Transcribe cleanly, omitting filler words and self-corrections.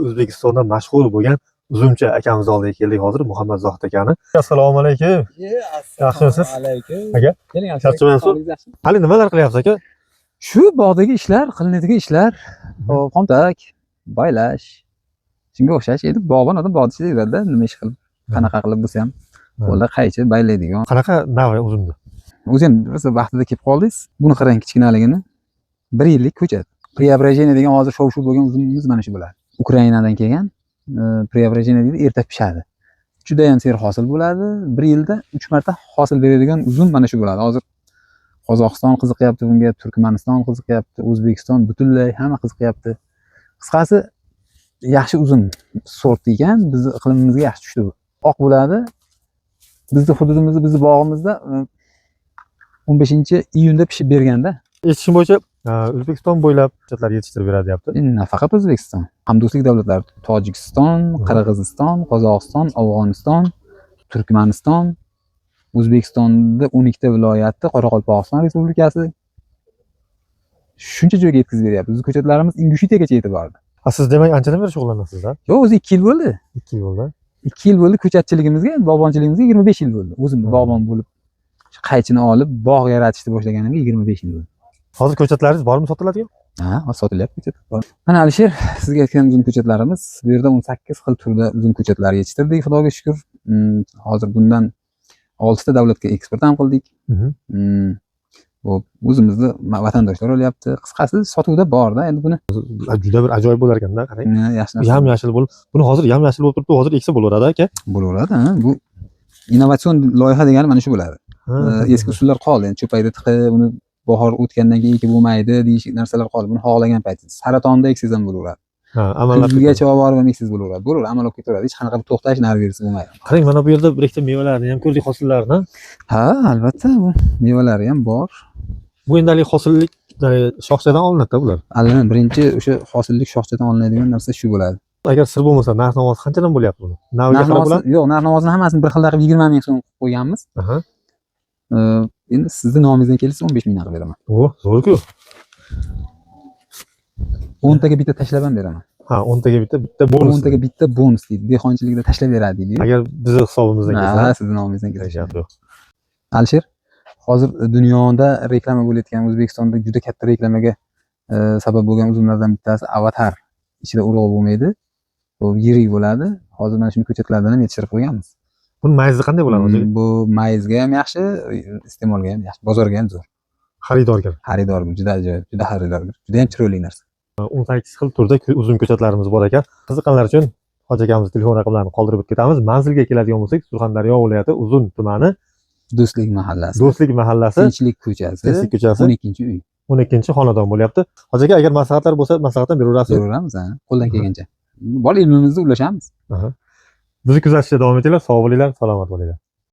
O'zbekistonda mashhur bo'lgan uzumchi akamiz oldiga keldik hozir, Muhammad Zohid akani. Assalomu alaykum. Yaxshimisiz? Alaykum. Aka, Keling, charchamayapsiz? Hali nimalar qilyapsiz aka? Shu bog'dagi ishlar, qilinadigan ishlar, qontak, baylash. Shunga o'xshash edi. Bog'bon odam bog'da ishlab yuradi, nima ish qilib, qanaqa qilib bo'lsa ham qo'lda qaychi baylaydigan. Qanaqa navi uzumni? O'zi ham rosa vaqtida kelib qoldingiz. Buni qarang, kichkinaligini. 1 yillik ko'chat. Preobrazение degan hozir shov-shuv bo'lgan uzumimiz mana shu bo'ladi. Ukrainadan kelgan preobrazение deydi, erta pishadi. Juda ham seri hosil bo'ladi. 1 yilda 3 marta hosil beradigan uzum mana shu bo'ladi. Hozir Qozog'iston qiziqyapti bunga, Turkmaniston qiziqyapti, O'zbekiston butunlay hamma qiziqyapti. Qisqasi yaxshi uzum sort ekan, bizning iqlimimizga yaxshi tushdi bu. Oq bo'ladi. Bizning hududimizda, bizning bog'imizda 15-iyunda pishib berganda. Eshitishim bo'yicha O'zbekiston bo'ylab ko'chatlar yetishtirib beradi deyapti. Nafaqat O'zbekiston, hamdo'stlik davlatlari Tojikiston, Qirg'iziston, Qozog'iston, Afg'oniston, Turkmaniston, O'zbekistonda 12 ta viloyatda, Qoraqalpog'iston Respublikasi shuncha joyga yetkazib beryapti. Bizning ko'chatlarimiz Ingushetiyaga yetib bordi. Siz demak anchadan beri shug'ullanasiz a? Yo'q, o'zi 2 yil bo'ldi. 2 yil bo'ldi. 2 yil bo'ldi ko'chatchiligimizga, bog'bonchiligimizga 25 yil bo'ldi. O'zim bog'bon bo'lib, qaychini olib, bog' yaratishni boshlaganimga 25 yil bo'ldi. Hozir ko'chatlaringiz bormi sotiladigan? Ha, hozir sotilyapti ko'chat. Mana Alisher, sizga aytgan uzum ko'chatlarimiz, bu yerda 18 xil turda uzum ko'chatlar yetishtirdik, Xudoga shukr. Hozir bundan 6 ta davlatga eksport ham qildik. Bu o'zimizni vatandoshlar olyapti. Qisqasi sotuvda bor-da, endi buni Juda bir ajoyib bo'lar ekanda, qarang. Yaxshi. Yam-yashil bo'lib, buni hozir yam-yashil bo'lib turibdi, hozir eksa bo'laveradi aka. Bo'laveradi, ha. Bu innovatsion loyiha degani mana shu bo'ladi. Eski usullar qoldi, endi cho'payda tiqib, uni bahor o'tgandan keyin ekib bo'lmaydi, deyishik narsalar qoldi. Buni xohlagan paytingiz saratonda eksangiz ham bo'laveradi. Ha, amallab kuzgacha olib borib ham eksangiz bo'laveradi. Bo'laveradi, amallab ketaveradi. Hech qanaqa to'xtash, nari bersa bo'lmaydi. qarang, mana bu yerda bir ikkita mevalarni ham ko'rdik, hosillarni. Ha, albatta, bu mevalari ham bor. Bu endi hosillik shoxchadan olinadi-da bular. Albatta, birinchi o'sha hosillik shoxchadan olinadigan narsa shu bo'ladi. Agar sir bo'lmasa, narx-navosi qanchadan bo'lyapti buni? Naviga qarab bo'ladi? Yo'q, narx-navosini hammasini bir xilda qilib 20 ming so'm qo'yganmiz. Endi sizning nomingizdan kelsa 15 mingdan qilib beraman. O, zo'r-ku. 10 taga bitta tashlab ham beraman. Ha, 10 taga bitta bonus. 10 taga bitta bonus deydi. Dehqonchilikda tashlab beradi deydi. Agar bizning hisobimizdan kelsa, ha, sizning nomingizdan kelsa. Alisher, hozir dunyoda reklama bo'layotgan, O'zbekistonda juda katta reklamaga sabab bo'lgan uzumlardan bittasi Avatar. Ichida urug'i bo'lmaydi. Bu yirik bo'ladi. Hozir mana shuni ko'chatlardan ham yetishtirib qo'yganmiz. Buni mayizi qanday bo'ladi o'zi? Bu mayizga ham yaxshi, iste'molga ham yaxshi, bozorga ham zo'r. Xaridorga. Xaridor, juda ajoyib, juda xaridor, juda ham chiroyli narsa. 18 xil turda uzum ko'chatlarimiz bor ekan. Qiziqqanlar uchun Hoji akamiz telefon raqamlarini qoldirib ketamiz. Manzilga keladigan bo'lsak, Surxondaryo viloyati Uzun tumani Do'stlik mahallasi. Do'stlik mahallasi, Tinchlik ko'chasi, 12-uy. 12-xonadon bo'lyapti. Hoji aka, agar maslahatlar bo'lsa, maslahat ham beraverasiz. Beraveramiz, ha, qo'ldan kelgancha. Bor ilmimizni ulashamiz. Bizni kuzatishda davom etinglar. Sog' bo'linglar, salomat bo'linglar.